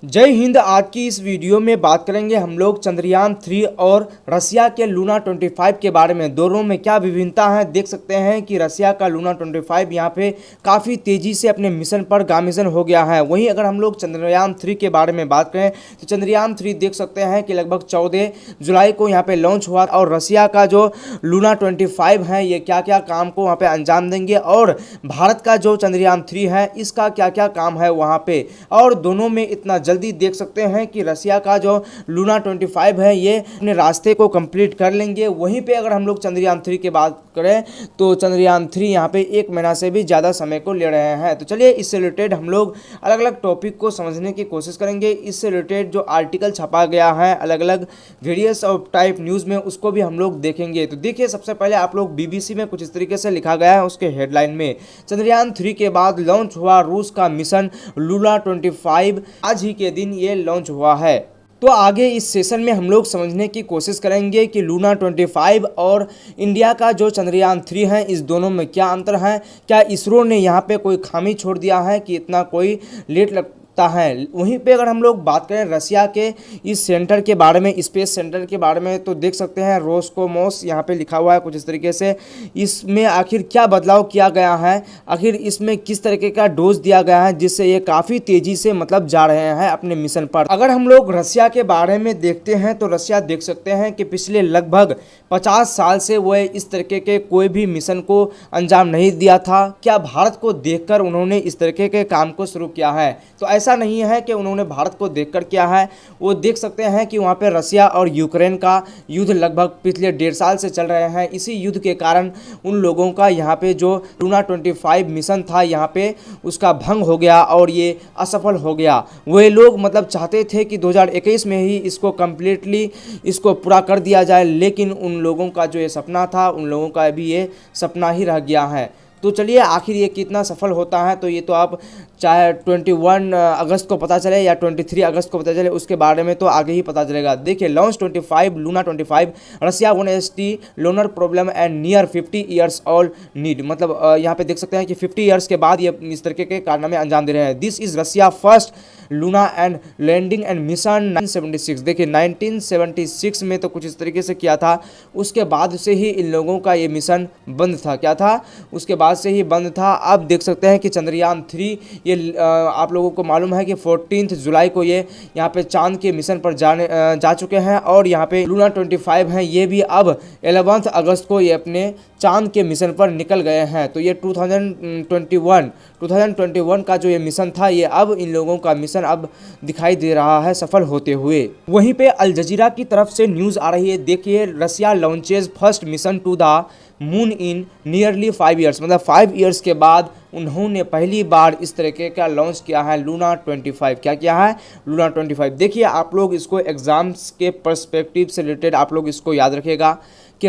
जय हिंद। आज की इस वीडियो में बात करेंगे हम लोग चंद्रयान 3 और रसिया के लूना 25 के बारे में। दोनों में क्या विभिन्नता है देख सकते हैं कि रसिया का लूना 25 यहाँ पे काफ़ी तेज़ी से अपने मिशन पर गामिशन हो गया है। वहीं अगर हम लोग चंद्रयान 3 के बारे में बात करें तो चंद्रयान 3 देख सकते हैं कि लगभग 14 जुलाई को यहाँ पे लॉन्च हुआ और रसिया का जो लूना 25 है ये क्या क्या काम को वहाँ पे अंजाम देंगे और भारत का जो चंद्रयान 3 है इसका क्या क्या काम है वहाँ पे। और दोनों में इतना जल्दी देख सकते हैं कि रसिया का जो लूना 25 है ये अपने रास्ते को कंप्लीट कर लेंगे। वहीं पे अगर हम लोग चंद्रयान 3 की बात करें तो चंद्रयान 3 यहाँ पे 1 महीना से भी ज़्यादा समय को ले रहे हैं। तो चलिए इससे रिलेटेड हम लोग अलग अलग टॉपिक को समझने की कोशिश करेंगे। इससे रिलेटेड जो आर्टिकल छपा गया है अलग अलग वेरियस ऑफ टाइप न्यूज़ में उसको भी हम लोग देखेंगे। तो देखिए सबसे पहले आप लोग बीबीसी में कुछ इस तरीके से लिखा गया है उसके हेडलाइन में, चंद्रयान 3 के बाद लॉन्च हुआ रूस का मिशन लूना 25। आज ही के दिन ये लॉन्च हुआ है। तो आगे इस सेशन में हम लोग समझने की कोशिश करेंगे कि लूना 25 और इंडिया का जो चंद्रयान 3 है इस दोनों में क्या अंतर है। क्या इसरो ने यहाँ पे कोई खामी छोड़ दिया है कि इतना कोई लेट लगता है। वहीं पे अगर हम लोग बात करें रसिया के इस सेंटर के बारे में, स्पेस सेंटर के बारे में, तो देख सकते हैं रोस्कोमोस यहाँ पे लिखा हुआ है कुछ इस तरीके से। इसमें आखिर क्या बदलाव किया गया है, आखिर इसमें किस तरीके का डोज दिया गया है जिससे ये काफ़ी तेज़ी से मतलब जा रहे हैं अपने मिशन पर। अगर हम लोग रसिया के बारे में देखते हैं तो रसिया देख सकते हैं कि पिछले लगभग 50 साल से वह इस तरीके के कोई भी मिशन को अंजाम नहीं दिया था। क्या भारत को देखकर उन्होंने इस तरीके के काम को शुरू किया है? तो ऐसा नहीं है कि उन्होंने भारत को देखकर किया है। वो देख सकते हैं कि वहाँ पे रसिया और यूक्रेन का युद्ध लगभग पिछले 1.5 साल से चल रहे हैं। इसी युद्ध के कारण उन लोगों का यहाँ पे जो लूना 25 मिशन था यहाँ पे उसका भंग हो गया और ये असफल हो गया। वे लोग मतलब चाहते थे कि 2021 में ही इसको कम्प्लीटली इसको पूरा कर दिया जाए, लेकिन उन लोगों का जो ये सपना था उन लोगों का अभी ये सपना ही रह गया है। तो चलिए आखिर ये कितना सफल होता है तो ये तो आप चाहे 21 अगस्त को पता चले या 23 अगस्त को पता चले उसके बारे में तो आगे ही पता चलेगा। देखिए launch 25 Luna 25 Russia 1ST lunar problem and near 50 years all need. मतलब यहाँ पे देख सकते हैं कि 50 ईयर्स के बाद ये इस तरीके के कारनामे अंजाम दे रहे हैं। This is Russia first Luna and landing and mission 1976। देखिए 1976 में तो कुछ इस तरीके से किया था, उसके बाद से ही इन लोगों का ये मिशन बंद था। क्या था? उसके बाद से ही बंद था। अब देख सकते हैं कि चंद्रयान 3 ये आप लोगों को मालूम है कि 14 जुलाई को ये यहाँ पे चांद के मिशन पर जा चुके हैं और यहाँ पे लूना 25 हैं ये भी अब 11 अगस्त को ये अपने चांद के मिशन पर निकल गए हैं। तो ये 2021 का जो ये मिशन था ये अब इन लोगों का मिशन अब दिखाई दे रहा है सफल होते हुए। वहीं पे अल जजीरा की तरफ से न्यूज़ आ रही है। देखिए Russia launches first mission to the moon in nearly 5 years. मतलब 5 ईयर्स के बाद उन्होंने पहली बार इस तरीके का लॉन्च किया है लूना 25। क्या किया है? लूना 25। देखिए आप लोग इसको एग्जाम्स के पर्सपेक्टिव से रिलेटेड आप लोग इसको याद रखिएगा कि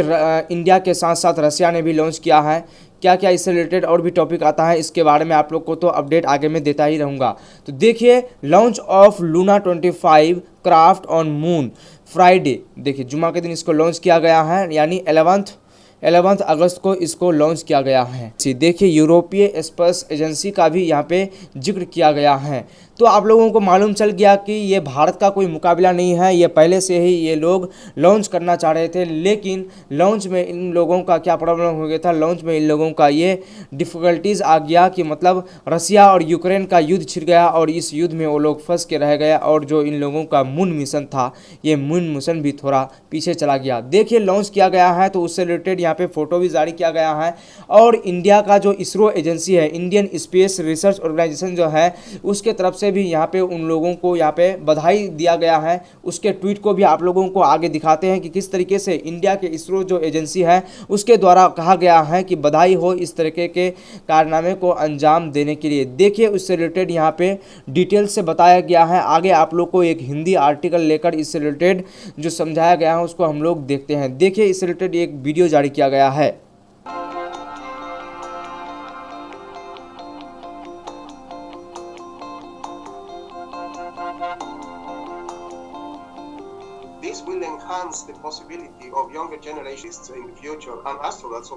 इंडिया के साथ साथ रसिया ने भी लॉन्च किया है। क्या क्या इससे रिलेटेड और भी टॉपिक आता है इसके बारे में आप लोग को तो अपडेट आगे में देता ही रहूँगा। तो देखिए launch of Luna 25 craft on moon Friday. देखिए जुमा के दिन इसको लॉन्च किया गया है यानी 11 अगस्त को इसको लॉन्च किया गया है। देखिए यूरोपीय स्पेस एजेंसी का भी यहाँ पे जिक्र किया गया है। तो आप लोगों को मालूम चल गया कि ये भारत का कोई मुकाबला नहीं है। ये पहले से ही ये लोग लॉन्च करना चाह रहे थे, लेकिन लॉन्च में इन लोगों का क्या प्रॉब्लम हो गया था, लॉन्च में इन लोगों का ये डिफ़िकल्टीज़ आ गया कि मतलब रसिया और यूक्रेन का युद्ध छिड़ गया और इस युद्ध में वो लोग फंस के रह गए और जो इन लोगों का मून मिशन था ये मून मिशन भी थोड़ा पीछे चला गया। देखिए लॉन्च किया गया है तो उससे रिलेटेड यहाँ पे फ़ोटो भी जारी किया गया है और इंडिया का जो इसरो एजेंसी है, इंडियन स्पेस रिसर्च ऑर्गेनाइजेशन जो है, उसके तरफ से भी यहाँ पे उन लोगों को यहाँ पे बधाई दिया गया है। उसके ट्वीट को भी आप लोगों को आगे दिखाते हैं कि किस तरीके से इंडिया के इसरो जो एजेंसी है उसके द्वारा कहा गया है कि बधाई हो इस तरीके के कारनामे को अंजाम देने के लिए। देखिए उससे रिलेटेड यहाँ पे डिटेल से बताया गया है। आगे आप लोग को एक हिंदी आर्टिकल लेकर इससे रिलेटेड जो समझाया गया है उसको हम लोग देखते हैं। देखिए इससे रिलेटेड एक वीडियो जारी किया गया है। This will enhance the possibility of younger generations in the future and astronauts.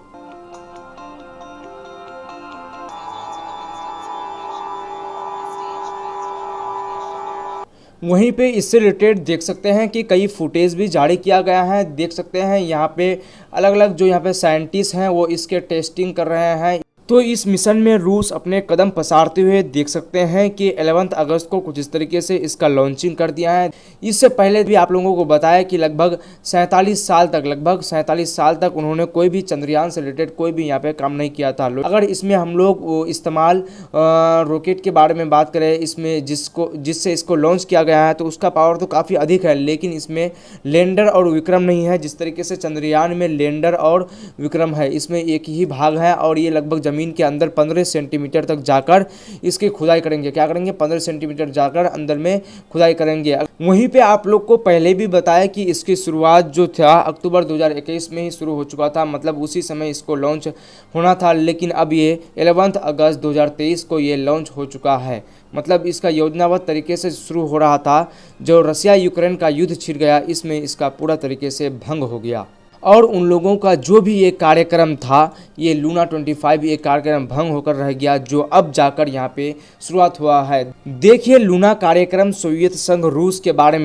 वहीं पे इससे रिलेटेड देख सकते हैं कि कई फुटेज भी जारी किया गया है। देख सकते हैं यहाँ पे अलग अलग जो यहाँ पे साइंटिस्ट हैं वो इसके टेस्टिंग कर रहे हैं। तो इस मिशन में रूस अपने कदम पसारते हुए देख सकते हैं कि 11 अगस्त को कुछ इस तरीके से इसका लॉन्चिंग कर दिया है। इससे पहले भी आप लोगों को बताया कि लगभग 47 साल तक उन्होंने कोई भी चंद्रयान से रिलेटेड कोई भी यहाँ पे काम नहीं किया था। अगर इसमें हम लोग इस्तेमाल रॉकेट के बारे में बात करें, इसमें जिससे इसको लॉन्च किया गया है, तो उसका पावर तो काफ़ी अधिक है, लेकिन इसमें लैंडर और विक्रम नहीं है। जिस तरीके से चंद्रयान में लैंडर और विक्रम है, इसमें एक ही भाग है और ये लगभग ज़मीन के अंदर 15 सेंटीमीटर तक जाकर इसकी खुदाई करेंगे। क्या करेंगे? 15 सेंटीमीटर जाकर अंदर में खुदाई करेंगे। वहीं पे आप लोग को पहले भी बताया कि इसकी शुरुआत जो था अक्टूबर 2021 में ही शुरू हो चुका था, मतलब उसी समय इसको लॉन्च होना था, लेकिन अब ये 11 अगस्त 2023 को ये लॉन्च हो चुका है। मतलब इसका योजनाबद्ध तरीके से शुरू हो रहा था। जो रसिया यूक्रेन का युद्ध छिड़ गया, इसमें इसका पूरा तरीके से भंग हो गया और उन लोगों का जो भी ये कार्यक्रम था, ये लूना 25 ये कार्यक्रम भंग होकर रह गया, जो अब जाकर यहाँ पे शुरुआत हुआ है। देखिए लूना कार्यक्रम सोवियत संघ रूस के बारे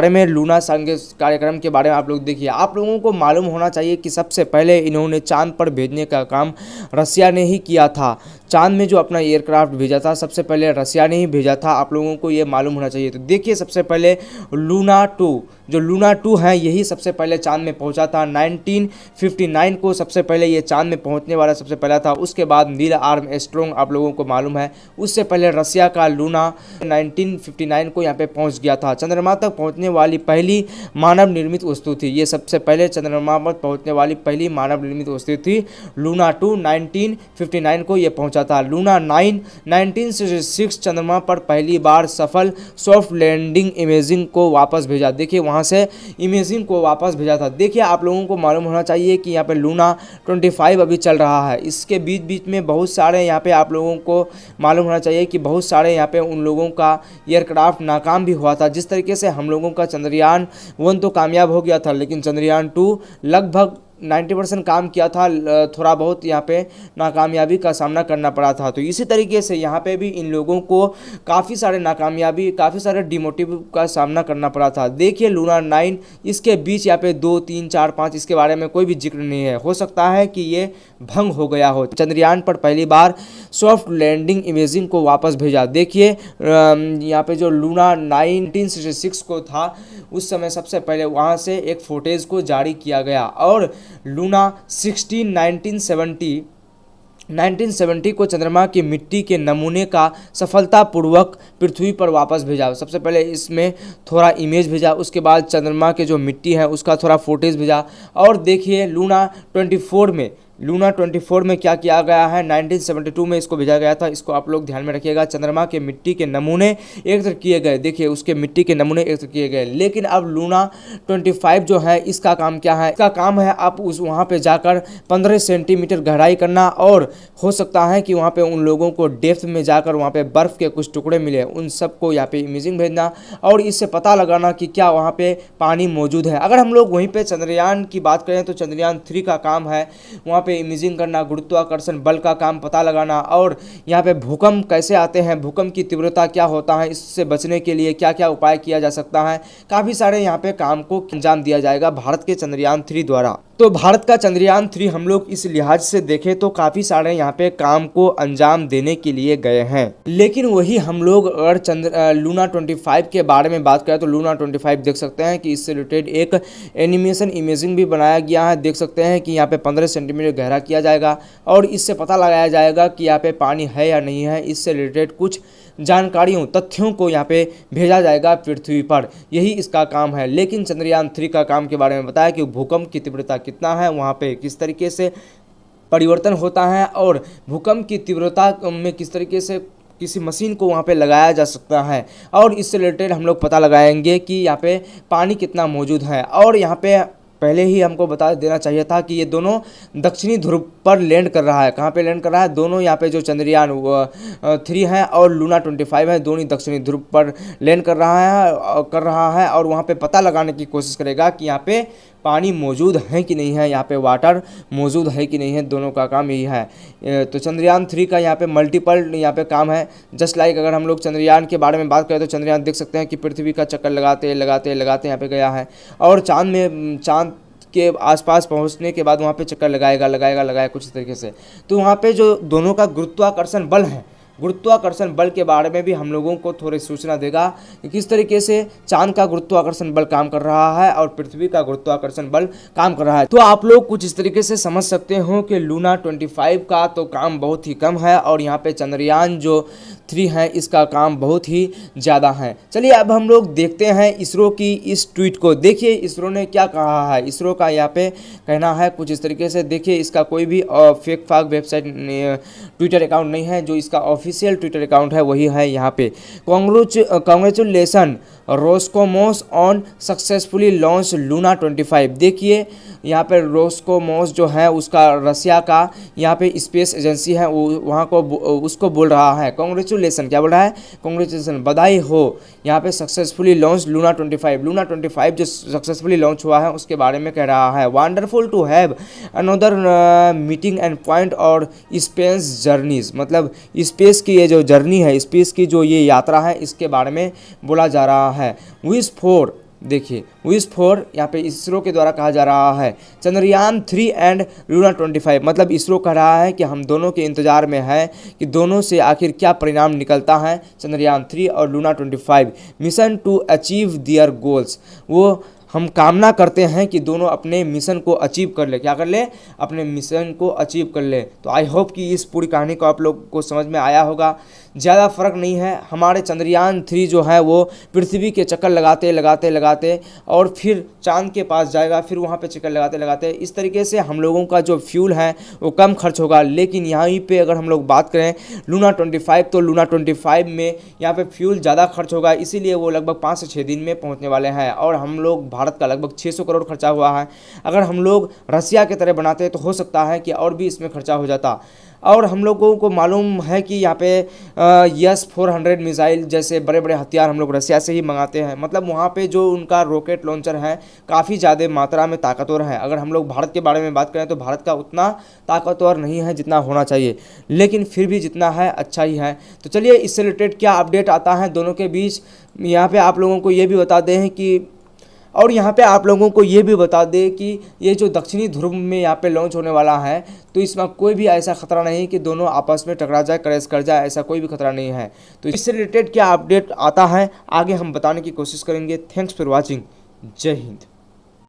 में लूना संघ कार्यक्रम के बारे में आप लोग देखिए। आप लोगों को मालूम होना चाहिए कि सबसे पहले इन्होंने चांद पर भेजने का काम रसिया ने ही किया था। चांद में जो अपना एयरक्राफ्ट भेजा था, सबसे पहले रसिया ने ही भेजा था। आप लोगों को ये मालूम होना चाहिए। तो देखिए सबसे पहले लूना 2 है, यही सबसे पहले चांद में पहुंचा था। 1959 को सबसे पहले ये चांद में पहुंचने वाला सबसे पहला था। उसके बाद नील आर्मस्ट्रॉन्ग आप लोगों को मालूम है। उससे पहले रसिया का लूना 1959 को यहाँ पे पहुंच गया था। चंद्रमा तक पहुंचने वाली पहली मानव निर्मित वस्तु थी ये। सबसे पहले चंद्रमा पर पहुंचने वाली पहली मानव निर्मित वस्तु थी लूना 2। 1959 को ये पहुंचा था। लूना 9 1966 चंद्रमा पर पहली बार सफल सॉफ्ट लैंडिंग इमेजिंग को वापस भेजा। देखिए वहाँ से इमेजिंग को वापस भेजा था। देखिए आप लोगों को मालूम होना चाहिए कि यहाँ पे लूना 25 अभी चल रहा है। इसके बीच बीच में बहुत सारे यहाँ पे आप लोगों को मालूम होना चाहिए कि बहुत सारे यहाँ पे उन लोगों का एयरक्राफ्ट नाकाम भी हुआ था। जिस तरीके से हम लोगों का चंद्रयान 1 तो कामयाब हो गया था, लेकिन चंद्रयान 2 लगभग 90% काम किया था, थोड़ा बहुत यहाँ पे नाकामयाबी का सामना करना पड़ा था। तो इसी तरीके से यहाँ पे भी इन लोगों को काफ़ी सारे नाकामयाबी, काफ़ी सारे डिमोटिव का सामना करना पड़ा था। देखिए लूना 9 इसके बीच यहाँ पे 2, 3, 4, 5 इसके बारे में कोई भी जिक्र नहीं है। हो सकता है कि ये भंग हो गया हो। चंद्रयान पर पहली बार सॉफ्ट लैंडिंग इमेजिंग को वापस भेजा। देखिए यहाँ पे जो लूना 1966 को था, उस समय सबसे पहले वहाँ से एक फुटेज को जारी किया गया और लूना 16 1970 को चंद्रमा की मिट्टी के नमूने का सफलतापूर्वक पृथ्वी पर वापस भेजा। सबसे पहले इसमें थोड़ा इमेज भेजा, उसके बाद चंद्रमा के जो मिट्टी है उसका थोड़ा फुटेज भेजा। और देखिए लूना 24 में क्या किया गया है। 1972 में इसको भेजा गया था। इसको आप लोग ध्यान में रखिएगा। चंद्रमा के मिट्टी के नमूने एकत्र किए गए। देखिए उसके मिट्टी के नमूने एकत्र किए गए। लेकिन अब लूना 25 जो है, इसका काम क्या है? इसका काम है आप वहाँ पे जाकर 15 सेंटीमीटर गहराई करना, और हो सकता है कि वहाँ पे उन लोगों को डेप्थ में जाकर वहाँ पे बर्फ़ के कुछ टुकड़े मिले, उन सबको यहाँ पे इमेजिंग भेजना और इससे पता लगाना कि क्या वहाँ पे पानी मौजूद है। अगर हम लोग वहीं पे चंद्रयान की बात करें तो चंद्रयान 3 का काम है वहाँ पे इमेजिंग करना, गुरुत्वाकर्षण बल का काम पता लगाना, और यहाँ पे भूकंप कैसे आते हैं, भूकंप की तीव्रता क्या होता है, इससे बचने के लिए क्या क्या उपाय किया जा सकता है। काफ़ी सारे यहाँ पे काम को अंजाम दिया जाएगा भारत के चंद्रयान 3 द्वारा। तो भारत का चंद्रयान 3 हम लोग इस लिहाज से देखें तो काफ़ी सारे यहाँ पे काम को अंजाम देने के लिए गए हैं। लेकिन वही हम लोग अगर लूना 25 के बारे में बात करें तो लूना 25 देख सकते हैं कि इससे रिलेटेड एक एनिमेशन इमेजिंग भी बनाया गया है। देख सकते हैं कि यहाँ पे 15 सेंटीमीटर गहरा किया जाएगा और इससे पता लगाया जाएगा कि यहाँ पे पानी है या नहीं है। इससे रिलेटेड कुछ जानकारियों, तथ्यों को यहाँ पे भेजा जाएगा पृथ्वी पर, यही इसका काम है। लेकिन चंद्रयान 3 का काम के बारे में बताया कि भूकंप की तीव्रता कितना है, वहाँ पे किस तरीके से परिवर्तन होता है और भूकंप की तीव्रता में किस तरीके से किसी मशीन को वहाँ पे लगाया जा सकता है, और इससे रिलेटेड हम लोग पता लगाएंगे कि यहाँ पे पानी कितना मौजूद है। और यहाँ पे पहले ही हमको बता देना चाहिए था कि ये दोनों दक्षिणी ध्रुव पर लैंड कर रहा है। कहाँ पे लैंड कर रहा है? दोनों यहाँ पे जो चंद्रयान 3 है और लूना 25 है, दोनों दक्षिणी ध्रुव पर लैंड कर रहा है और वहाँ पे पता लगाने की कोशिश करेगा कि यहाँ पे पानी मौजूद है कि नहीं है, यहाँ पे वाटर मौजूद है कि नहीं है। दोनों का काम यही है। तो चंद्रयान 3 का यहाँ पे मल्टीपल यहाँ पे काम है। जस्ट लाइक अगर हम लोग चंद्रयान के बारे में बात करें तो चंद्रयान देख सकते हैं कि पृथ्वी का चक्कर लगाते यहाँ पे गया है और चांद के आसपास पहुंचने के बाद वहाँ पे चक्कर लगाएगा कुछ तरीके से। तो वहाँ पे जो दोनों का गुरुत्वाकर्षण बल है, गुरुत्वाकर्षण बल के बारे में भी हम लोगों को थोड़ी सूचना देगा कि किस तरीके से चांद का गुरुत्वाकर्षण बल काम कर रहा है और पृथ्वी का गुरुत्वाकर्षण बल काम कर रहा है। तो आप लोग कुछ इस तरीके से समझ सकते हो कि लूना 25 का तो काम बहुत ही कम है और यहाँ पे चंद्रयान जो 3 है इसका काम बहुत ही ज़्यादा है। चलिए अब हम लोग देखते हैं इसरो की इस ट्वीट को। देखिए इसरो ने क्या कहा है। इसरो का यहाँ पे कहना है कुछ इस तरीके से। देखिए इसका कोई भी फेक फाक वेबसाइट ट्विटर अकाउंट नहीं है, जो इसका ऑफिशियल ट्विटर अकाउंट है वही है। यहाँ पे congratulation Roscosmos on successfully launch Luna 25। देखिए यहाँ पे रोस्कोमोस जो है उसका रसिया का यहाँ पे स्पेस एजेंसी है वहाँ को उसको बोल रहा है कांग्रेचुलेसन। क्या बोल रहा है? कांग्रेचुलेसन, बधाई हो यहाँ पे सक्सेसफुली लॉन्च लूना 25। लूना 25 जो सक्सेसफुली लॉन्च हुआ है उसके बारे में कह रहा है। Wonderful to have another meeting and point और स्पेस जर्नीज, मतलब स्पेस की ये जो जर्नी है, स्पेस की जो ये यात्रा है इसके बारे में बोला जा रहा है। विश फोर, देखिए विश फोर यहाँ पे इसरो के द्वारा कहा जा रहा है। चंद्रयान 3 एंड लूना 25, मतलब इसरो कह रहा है कि हम दोनों के इंतज़ार में है कि दोनों से आखिर क्या परिणाम निकलता है। चंद्रयान 3 और Luna 25 mission to achieve their goals, वो हम कामना करते हैं कि दोनों अपने मिशन को अचीव कर ले। क्या कर ले? अपने मिशन को अचीव कर ले। तो आई होप कि इस पूरी कहानी को आप लोग को समझ में आया होगा। ज़्यादा फर्क नहीं है। हमारे चंद्रयान 3 जो है वो पृथ्वी के चक्कर लगाते और फिर चांद के पास जाएगा, फिर वहाँ पे चक्कर लगाते इस तरीके से हम लोगों का जो फ्यूल है वो कम खर्च होगा। लेकिन यहाँ पे अगर हम लोग बात करें लूना 25, तो लूना 25 में यहाँ पे फ्यूल ज़्यादा खर्च होगा, इसीलिए वो लगभग 5 से 6 दिन में पहुँचने वाले हैं और हम लोग भारत का लगभग 600 करोड़ खर्चा हुआ है। अगर हम लोग रसिया की तरह बनाते तो हो सकता है कि और भी इसमें खर्चा हो जाता। और हम लोगों को मालूम है कि यहाँ पे S-400 मिसाइल जैसे बड़े बड़े हथियार हम लोग रसिया से ही मंगाते हैं। मतलब वहाँ पे जो उनका रॉकेट लॉन्चर है काफ़ी ज़्यादा मात्रा में ताकतवर है। अगर हम लोग भारत के बारे में बात करें तो भारत का उतना ताकतवर नहीं है जितना होना चाहिए, लेकिन फिर भी जितना है अच्छा ही है। तो चलिए इससे रिलेटेड क्या अपडेट आता है दोनों के बीच, यहाँ पे आप लोगों को ये भी बता दें कि और यहाँ पे आप लोगों को ये भी बता दें कि ये जो दक्षिणी ध्रुव में यहाँ पे लॉन्च होने वाला है तो इसमें कोई भी ऐसा खतरा नहीं कि दोनों आपस में टकरा जाए, क्रैश कर जाए, ऐसा कोई भी खतरा नहीं है। तो इससे रिलेटेड क्या अपडेट आता है आगे हम बताने की कोशिश करेंगे। Thanks for watching. जय हिंद।